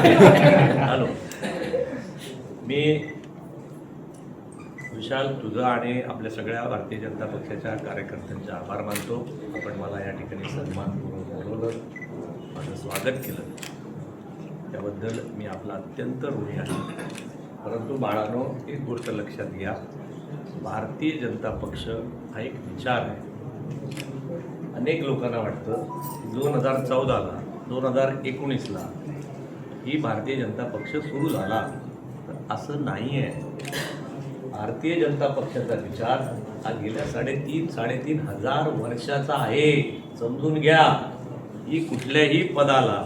Hello, मी विशाल तुझं आणि आपल्या सगळ्या भारतीय जनता पक्षाच्या कार्यकर्त्यांचे आभार मानतो. आपण मला या ठिकाणी सन्मानपूर्वक बोलवलं, माझं स्वागत केलं, त्याबद्दल मी आपला अत्यंत ऋणी आहे. परंतु बाळांनो, एक गोष्ट लक्षात घ्या, भारतीय जनता पक्ष हा एक विचार आहे. अनेक लोकांना वाटतं 2014ला 2019ला ही भारतीय जनता पक्ष सुरू झाला, तर असं नाही आहे. भारतीय जनता पक्षाचा विचार हा गेल्या 3.5 हजार वर्षाचा आहे. समजून घ्या. ही कुठल्याही पदाला,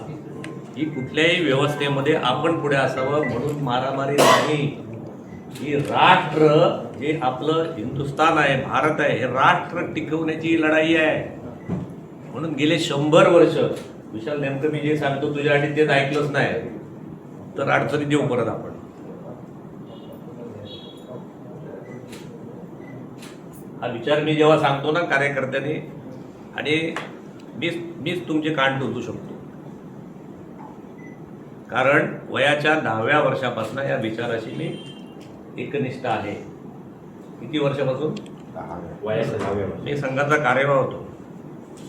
ही कुठल्याही व्यवस्थेमध्ये आपण पुढे असावं म्हणून मारामारी नाही. ही राष्ट्र, जे आपलं हिंदुस्थान आहे, भारत आहे, हे राष्ट्र टिकवण्याची लढाई आहे. म्हणून गेले 100 वर्ष, विशाल नेमकं मी जे सांगतो तुझ्यासाठी तेच ऐकलंच नाही तर अडचणीत येऊ परत आपण. हा विचार मी जेव्हा सांगतो ना कार्यकर्त्यांनी, आणि मीच तुमचे कान टोचू शकतो, कारण वयाच्या 10व्या वर्षापासून या विचाराशी मी एकनिष्ठ आहे. किती वर्षापासून? वयाच्या 10व्या वर्षी मी संघाचा कार्यवाह होतो,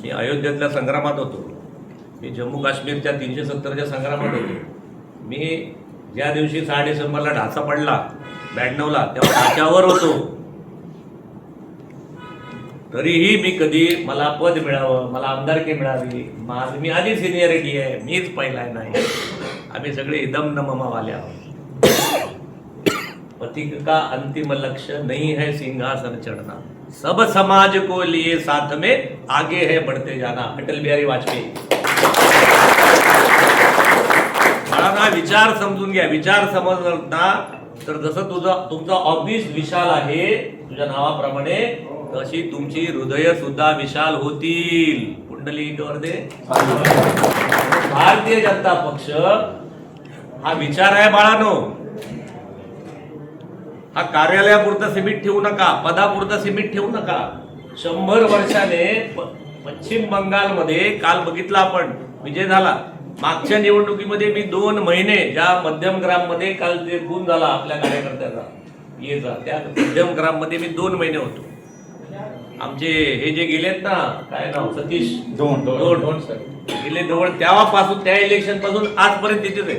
मी अयोध्येतल्या संग्रामात होतो, मी जम्मू काश्मीरच्या 370च्या संग्रामात होतो. मी ज्या दिवशी 6 डिसेंबरला ढाचा पडला 92ला, तेव्हा ढाच्यावर होतो. तरीही मी कधी मला पद मिळावं, मला आमदारकी मिळावी, मी आधी सिनियरिटी आहे, मीच पहिला नाही. आम्ही सगळे इदम न ममावाले आहोत. पथिक का अंतिम लक्ष्य नहीं है सिंहासन चढ़ना, सब समाज को लिए साथ में आगे है बढ़ते जाना. अटल बिहारी वाजपेयी. मला विचार समजून घ्या. विचार समजला ना तर जसं तुमचा ऑफिस विशाल आहे तुझ्या नावाप्रमाणे, तशी तुमची हृदय सुद्धा विशाल होतील. कुंडली दे. भारतीय जनता पक्ष हा विचार आहे बाळानो. हा कार्यालयापुरता सीमित ठेवू नका, पदापुरता सीमित ठेवू नका. 100 वर्षाने पश्चिम बंगालमध्ये काल बघितला आपण, विजय झाला. मागच्या निवडणुकीमध्ये मी 2 महिने, ज्या मध्यम ग्राममध्ये काल जे खून झाला आपल्या कार्यकर्त्याचा येचा, त्या मध्यम ग्राममध्ये मी 2 महिने होतो. आमचे हे जे गेलेत ना, काय नाव, सतीश दोन गेले जवळ, तेव्हापासून त्या इलेक्शन पासून आजपर्यंत तिथेच आहे.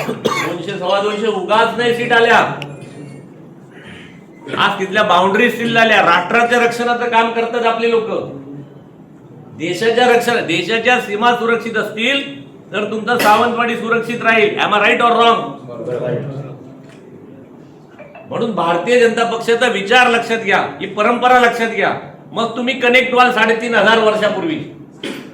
200 250 उगाच नाही सीट आल्या. आज तिथल्या बाउंड्री सील झाल्या. राष्ट्राच्या रक्षणाचं काम करतात आपले लोक. देशाच्या रक्षण, देशाच्या सीमा सुरक्षित असतील तर तुमचा सावंतवाडी सुरक्षित राहील. Am I right or wrong? म्हणून भारतीय जनता पक्षाचा विचार लक्षात घ्या, ही परंपरा लक्षात घ्या. मग तुम्ही कनेक्ट व्हाल 3,500 वर्षापूर्वी.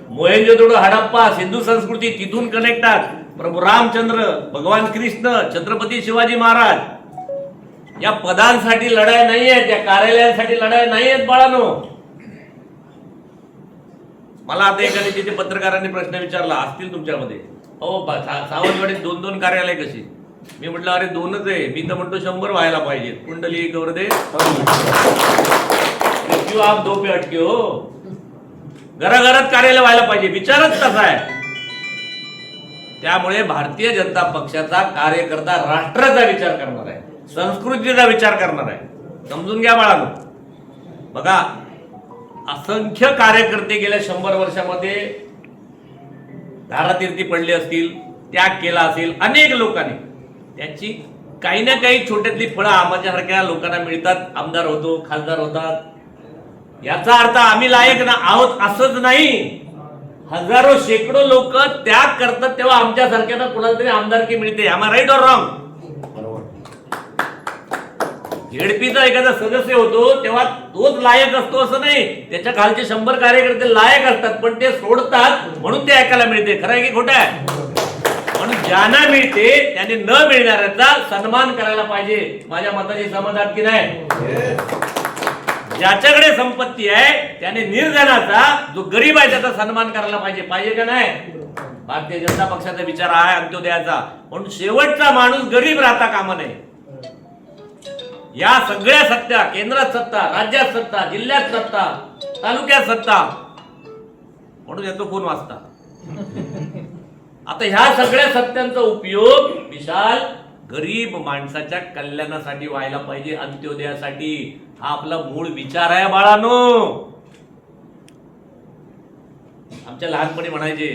मोहेंजोदडो, हडप्पा, सिंधू संस्कृती, तिथून कनेक्ट आहात. प्रभू रामचंद्र, भगवान कृष्ण, छत्रपती शिवाजी महाराज. या पदांसाठी लढाई नाही आहेत, या कार्यालयांसाठी लढाई नाही आहेत बाळानो. मला आता एखाद्या तिथे पत्रकारांनी प्रश्न विचारला, असतील तुमच्यामध्ये, हो सावंतवाडीत 2-2 कार्यालय कशी? मी म्हटलं अरे 2च आहे. मी तर म्हणतो 100 व्हायला पाहिजे. कुंडली दे. आप 2 पे अटके हो. घराघरात कार्यालय व्हायला पाहिजे. विचारच तसा आहे. त्यामुळे भारतीय जनता पक्षाचा कार्यकर्ता राष्ट्राचा विचार करणार आहे, संस्कृतीचा विचार करणार आहे. समजून घ्या बाळांनो. बघा, असंख्य कार्यकर्ते गेल्या 100 वर्षामध्ये धारातीर्थी पडले असतील, त्याग केला असेल अनेक लोकांनी. त्याची काही ना काही छोट्यातली फळं आम्हासारख्या लोकांना मिळतात. आमदार होतो, खासदार होतात. याचा अर्थ आम्ही लायक ना आहोत असंच नाही. हजारो शेकडो लोक त्याग करतात तेव्हा आमच्यासारख्यांना कुणाला तरी आमदारकी मिळते. आम्हाला राईट ऑर रॉंग? झेडपीचा एखादा सदस्य होतो तेव्हा तोच लायक असतो असं नाही. त्याच्या खालचे 100 कार्यकर्ते लायक असतात, पण ते सोडतात म्हणून ते ऐकायला मिळते. खरं आहे की खोटं आहे? म्हणून ज्यांना मिळते त्याने न मिळणाऱ्याचा सन्मान करायला पाहिजे. माझ्या मताची समाधान की नाही? ज्याच्याकडे संपत्ती आहे त्याने निर्धनाचा, जो गरीब आहे त्याचा सन्मान करायला पाहिजे. पाहिजे का नाही? भारतीय जनता पक्षाचा विचार आहे अंत्योदयाचा. म्हणून शेवटचा माणूस गरीब राहता कामा नये. या सगळ्या सत्ता, केंद्रात सत्ता, राज्यात सत्ता, जिल्ह्यात सत्ता, तालुक्यात सत्ता, म्हणून याचा कोण वाचता. आता ह्या सगळ्या सत्यांचा उपयोग विशाल गरीब माणसाच्या कल्याणासाठी व्हायला पाहिजे, अंत्योदयासाठी. हा आपला मूळ विचार आहे बाळानो. आमच्या लहानपणी म्हणायचे,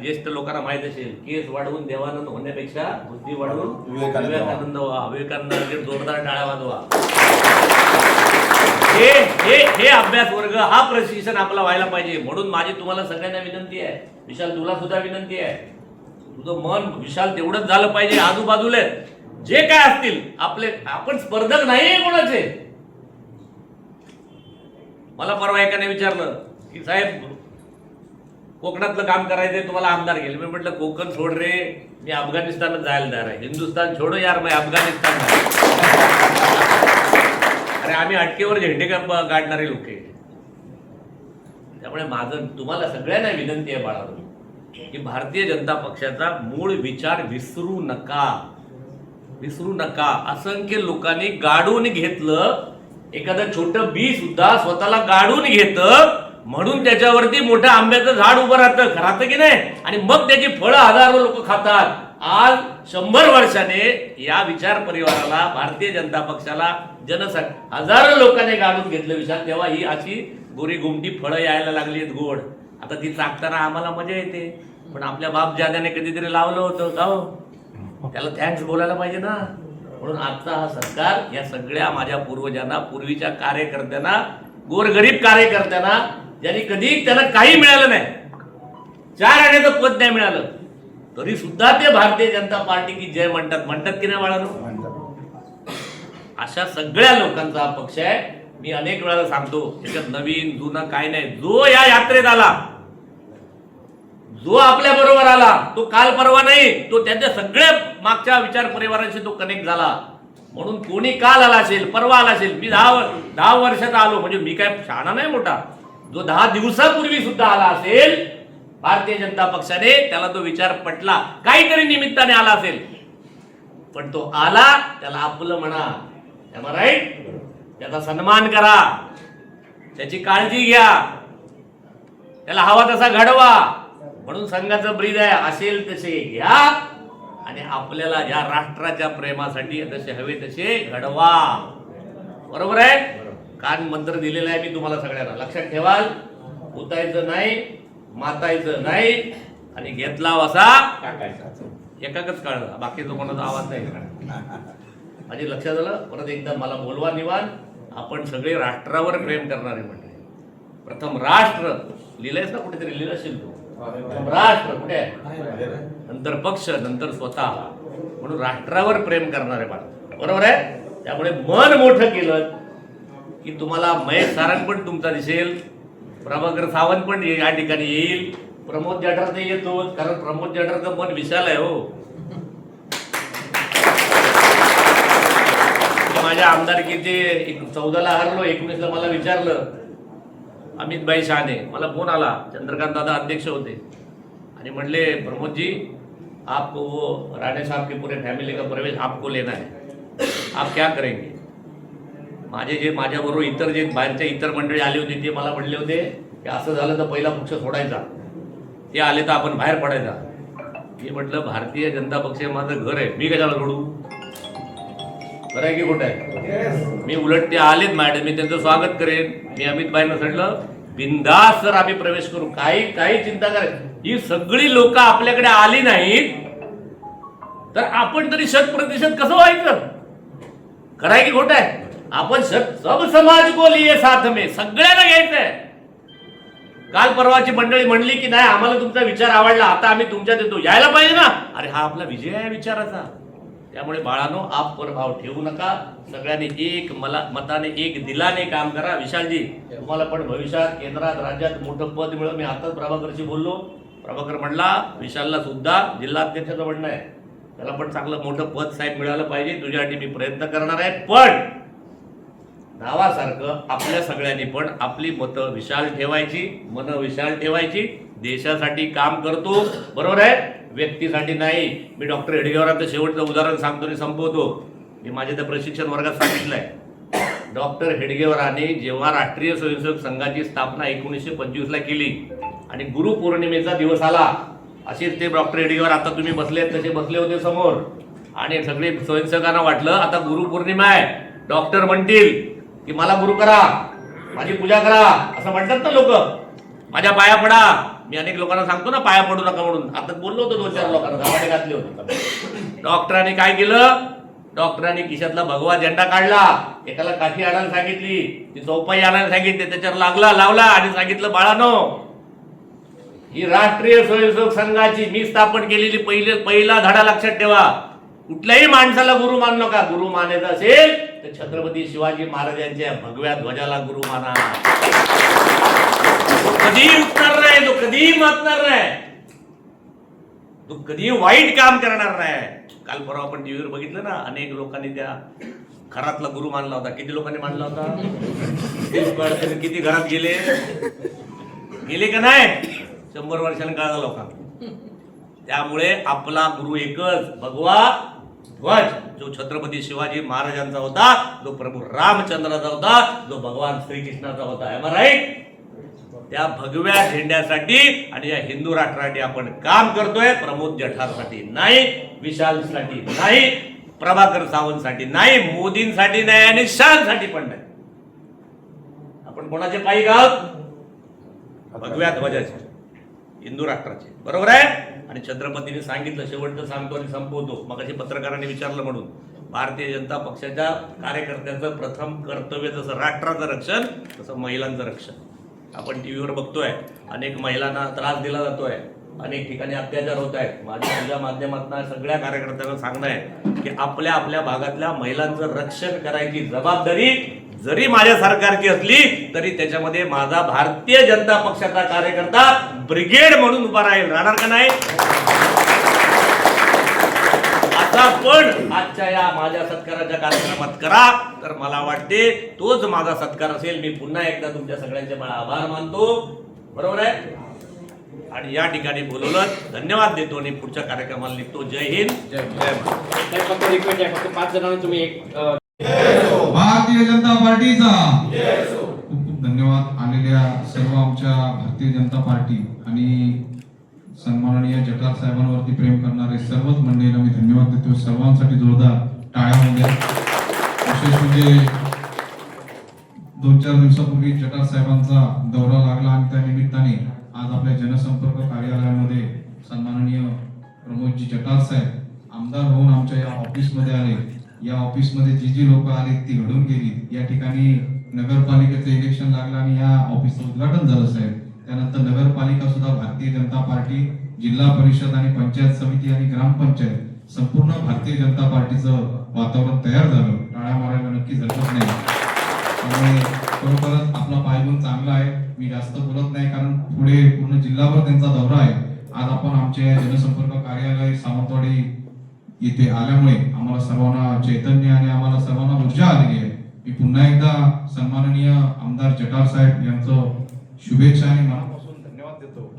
ज्येष्ठ लोकांना माहित असेल, केस वाढवून देवानंद होण्यापेक्षा बुद्धी वाढवून विवेकानंद व्हा. विवेकानंद जोरदार टाळ्या वाजवा. हे अभ्यास वर्ग, हा प्रशिक्षण आपला व्हायला पाहिजे. म्हणून माझी तुम्हाला सगळ्यांना विनंती आहे, विशाल तुला सुद्धा विनंती आहे, तुझं मन विशाल तेवढंच झालं पाहिजे. आजूबाजूला जे काय असतील आपले, आपण स्पर्धक नाहीये कोणाचे. मला परवा एकाने विचारलं की साहेब कोकणातलं काम करायचंय, तुम्हाला आमदार गेले. मी म्हटलं कोकण सोड रे, मी अफगाणिस्तानात जायला तयार आहे. हिंदुस्तान छोडो यार, मैं अफगाणिस्तान. अरे आम्ही अटकेवर झेंडे काढणारे लोक आहे. त्यामुळे माझं तुम्हाला सगळ्यांना विनंती आहे बाळांनो, की भारतीय जनता पक्षाचा मूळ विचार विसरू नका, विसरू नका. असंख्य लोकांनी गाडून घेतलं, एखादं छोटं बी सुद्धा स्वतःला गाडून घेतं, म्हणून त्याच्यावरती मोठं आंब्याचं झाड उभं राहतं की नाही, आणि मग त्याची फळं हजारो लोक खातात. आज 100 वर्षाने या विचार परिवाराला, भारतीय जनता पक्षाला, हजारो लोकांनी गाडून घेतलं विचार, तेव्हा ही अशी गोरी गुमटी फळं यायला लागली आहेत गोड. आता ती चाकताना आम्हाला मजा येते, पण आपल्या बाप जाद्याने कधीतरी लावलं होतं का हो, त्याला थँक्स बोलायला पाहिजे ना. म्हणून आजचा हा सरकार या सगळ्या माझ्या पूर्वजांना, पूर्वीच्या कार्यकर्त्यांना, गोरगरीब कार्यकर्त्यांना, ज्यांनी कधी त्यांना काही मिळालं नाही, 4 आण्याचं पद नाही मिळालं, तरी सुद्धा ते भारतीय जनता पार्टी की जय म्हणतात की नाही बाळांनो. अशा सगळ्या लोकांचा हा पक्ष आहे. मी अनेक वेळा सांगतो, त्याच्यात नवीन जुनं काय नाही. जो या यात्रेत आला, जो आपल्या बरोबर आला, तो काल परवा नाही, तो त्याच्या सगळ्या मागच्या विचार परिवाराशी तो कनेक्ट झाला. म्हणून कोणी काल आला असेल, परवा आला असेल, मी 10 वर्षाचा आलो, म्हणजे मी काय शहाणा नाही मोठा, जो 10 दिवसापूर्वी सुद्धा आला असेल भारतीय जनता पक्षाने, त्याला तो विचार पटला, काहीतरी निमित्ताने आला असेल, पण तो आला, त्याला आपलं म्हणा, राईट, त्याचा सन्मान करा, त्याची काळजी घ्या, त्याला हवा तसा घडवा. म्हणून संघाचं ब्रीद आहे, असेल तसे घ्या, आणि आपल्याला या राष्ट्राच्या प्रेमासाठी जसे हवे तसे घडवा. बरोबर आहे. कान मंत्र दिलेला आहे मी तुम्हाला सगळ्यांना, लक्षात ठेवाल. उतायचं नाही, मातायचं नाही, आणि घेतला वसा एकाकच काढला, बाकीचा कोणाचा आवाज नाही. माझी लक्षात आलं. परत एकदा मला बोलवा निवान. आपण सगळे राष्ट्रावर प्रेम करणारे मंडळी. प्रथम राष्ट्र लिहिलंयस ना, कुठेतरी लिहिलं असेल तू, राष्ट्र कुठे आहे, नंतर पक्ष, नंतर स्वतः. म्हणून राष्ट्रावर प्रेम करणारे बाळ, बरोबर आहे. त्यामुळे मन मोठं केलं की तुम्हाला महेश सारंग पण तुमचा दिसेल, प्रभाकर सावंत पण या ठिकाणी येईल, प्रमोद जठार ते येतो, कारण प्रमोद जठारचं मन विशाल आहे हो. माझ्या आमदारकीचे 14ला हरलो, 19ला मला विचारलं अमित भाई शहाणे, मला फोन आला, चंद्रकांत दादा अध्यक्ष होते, आणि म्हणले प्रमोद जी आपको वो राणे साहब के पूरे फैमिली का प्रवेश आपको लेना है, आप क्या करेंगे. माझ्याबरोबर इतर जे बाहेरच्या इतर मंडळी आली होती ते मला म्हणले होते की असं झालं तर पहिला पक्ष सोडायचा, ते आले तर आपण बाहेर पडायचा. मी म्हटलं भारतीय जनता पक्ष माझं घर आहे, मी कशाला सोडू, खरं आहे की खोटं आहे. मी उलट ते आलेत मॅडम, मी त्यांचं स्वागत करेन. मी अमित भाईंना म्हटलं बिंदास सर आम्ही प्रवेश करू, काही चिंता करायची. ही सगळी लोक आपल्याकडे आली नाहीत तर आपण तरी 100% कसं व्हायचं, खरं आहे की खोटं आहे. आपण सब समाज को लिए साथ में, सगळ्यांना घ्यायचंय. काल परवाची मंडळी म्हणली की नाही आम्हाला तुमचा विचार आवडला, आता आम्ही तुमच्यात येतो, यायला पाहिजे ना. अरे हा आपला विजय आहे विचाराचा. त्यामुळे बाळानो, आप परभाव ठेवू नका. सगळ्यांनी एक मताने, एक दिलाने काम करा. विशालजी, तुम्हाला पण भविष्यात केंद्रात राज्यात मोठं पद मिळेल. मी आताच प्रभाकरशी बोललो, प्रभाकर म्हणला विशालला सुद्धा जिल्हा अध्यक्षाचं म्हणणं आहे, त्याला पण चांगलं मोठं पद साहेब मिळालं पाहिजे, तुझ्यासाठी मी प्रयत्न करणार आहे. पण नावासारखं आपल्या सगळ्यांनी पण आपली मतं विशाल ठेवायची, मन विशाल ठेवायची. देशासाठी काम करतो, बरोबर आहे, व्यक्तीसाठी नाही. मी डॉक्टर हेडगेवरांचं शेवटचं उदाहरण सांगतो आणि संपवतो. मी माझ्या त्या प्रशिक्षण वर्गात सांगितलंय, डॉक्टर हेडगेवरांनी जेव्हा राष्ट्रीय स्वयंसेवक संघाची स्थापना 1925ला केली आणि गुरुपौर्णिमेचा दिवस आला असेच ते डॉक्टर एडीवर आता तुम्ही बसले तसे बसले होते समोर आणि सगळे स्वयंसेवकांना वाटलं आता गुरुपौर्णिमा आहे, डॉक्टर म्हणतील की मला गुरु करा, माझी पूजा करा, असं म्हणतात ना लोक, माझ्या पाया पडा. मी अनेक लोकांना सांगतो ना पाया पडू नका म्हणून. आता बोललो होतो 2-4 लोकांना, गावाने घातले होते. डॉक्टरांनी काय केलं, डॉक्टरांनी खिशातला भगवा झेंडा काढला, एकाला काठी आणायला सांगितली, ती चौपाई आणायला सांगितली, त्याच्यावर लावला आणि सांगितलं बाळानो, ही राष्ट्रीय स्वयंसेवक संघाची मी स्थापन केलेली पहिला धडा लक्षात ठेवा. कुठल्याही माणसाला गुरु मानू नका. गुरु मानायचं असेल तर छत्रपती शिवाजी महाराजांच्या भगव्या ध्वजाला गुरु माना. तो कधीही उठणार नाही, तो कधीही मातणार नाही, तो कधीही वाईट काम करणार नाही. काल परवा आपण टीव्हीवर बघितलं ना, अनेक लोकांनी त्या घरातला गुरु मानला होता. किती लोकांनी मानला होता? किती घरात गेले का नाही? 100 वर्षांनी कळाला लोकांना. त्यामुळे आपला गुरु एकच, भगवा ध्वज, जो छत्रपती शिवाजी महाराजांचा होता, जो प्रभू रामचंद्राचा होता, जो भगवान श्रीकृष्णाचा होता. Am right? त्या भगव्या झेंड्यासाठी आणि या हिंदू राष्ट्रासाठी आपण काम करतोय. प्रमोद जठारसाठी नाही, विशालसाठी नाही, प्रभाकर सावंतसाठी नाही, मोदींसाठी नाही आणि शहासाठी पण नाही. आपण कोणाचे पायी आहोत? भगव्या ध्वजाचे, हिंदू राष्ट्राचे. बरोबर आहे? आणि छत्रपतींनी सांगितलं, शेवटचं सांगतो आणि संपवतो, मग अशी पत्रकारांनी विचारलं म्हणून, भारतीय जनता पक्षाच्या कार्यकर्त्याचं प्रथम कर्तव्य जसं राष्ट्राचं रक्षण तसं महिलांचं रक्षण. आपण टीव्हीवर बघतोय, अनेक महिलांना त्रास दिला जातोय, अनेक ठिकाणी अत्याचार होत आहेत. माझ्या तुझ्या माध्यमातून सगळ्या कार्यकर्त्यांना सांगणं आहे की आपल्या भागातल्या महिलांचं रक्षण करायची जबाबदारी जरी माझ्या सरकारची असली तरी त्याच्यामध्ये माझा भारतीय जनता पक्षाचा कार्यकर्ता ब्रिगेड म्हणून उभा राहणार का नाही? आता पण आजच्या या माझ्या सत्काराच्या कार्यक्रमात करा, तर मला वाटते तोच माझा सत्कार असेल. मी पुन्हा एकदा तुमच्या सगळ्यांचे मला आभार मानतो. बरोबर आहे? आणि या ठिकाणी बोलवलं, धन्यवाद देतो आणि पुढच्या कार्यक्रमाला निघतो. जय हिंद, जय महाराष्ट्र. फक्त रिक्वेस्ट आहे, फक्त 5 जणांना तुम्ही एक भारतीय जनता पार्टीचा खूप खूप धन्यवाद. आलेल्या सर्व आमच्या भारतीय जनता पार्टी आणि सन्माननीय जठार साहेबांवरती प्रेम करणारे सर्वच मंडळींना मी धन्यवाद देतो. सर्वांसाठी जोरदार टाळ्या होऊ द्या. विशेष म्हणजे 2-4 दिवसापूर्वी जठार साहेबांचा दौरा लागला आणि त्या निमित्ताने आज आपल्या जनसंपर्क कार्यालयामध्ये सन्माननीय प्रमोदजी जठार साहेब आमदार होऊन आमच्या या ऑफिसमध्ये आले. या ऑफिसमध्ये जी लोक आली ती घडून गेली. या ठिकाणी नगरपालिकेचं इलेक्शन लागलं आणि या ऑफिसचं उद्घाटन झालं साहेब. त्यानंतर नगरपालिका सुद्धा भारतीय जनता पार्टी, जिल्हा परिषद आणि पंचायत समिती आणि ग्रामपंचायत संपूर्ण भारतीय जनता पार्टीचं वातावरण तयार झालं. टाळ्या मारायला नक्कीच हरकत नाही. त्यामुळे खरोखरच आपला पायगुण चांगला आहे. मी जास्त बोलत नाही कारण पुढे पूर्ण जिल्हाभर त्यांचा दौरा आहे. आज आपण आमच्या जनसंपर्क कार्यालय सावंतवाडी येथे आल्यामुळे आम्हाला सर्वांना चैतन्य आणि आम्हाला सर्वांना ऊर्जा आलेली आहे. मी पुन्हा एकदा सन्माननीय आमदार जठार साहेब यांचं शुभेच्छा आणि मनापासून धन्यवाद देतो.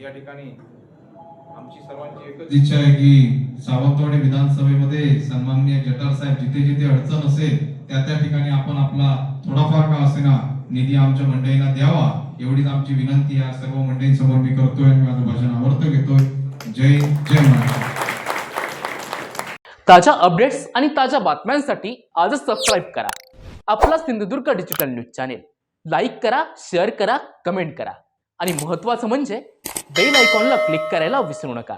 या ठिकाणी आमची सर्वांची एकच इच्छा आहे की सावंतवाडी विधानसभेमध्ये सन्माननीय जठार साहेब जिथे जिथे अडचण असेल त्या ठिकाणी आपण आपला थोडाफार का असेना निधी आमच्या मंडळींना द्यावा, एवढीच आमची विनंती या सर्व मंडळींसमोर मी करतोय आणि माझं भाषण आवडतं घेतोय. जय महाराष्ट्र. ताज्या अपडेट्स आणि ताज्या बातम्यांसाठी आजच सबस्क्राईब करा आपला Sindhudurg digital news channel. Like करा, शेअर करा, कमेंट करा आणि महत्त्वाचं म्हणजे बेल आयकॉनला क्लिक करायला विसरू नका.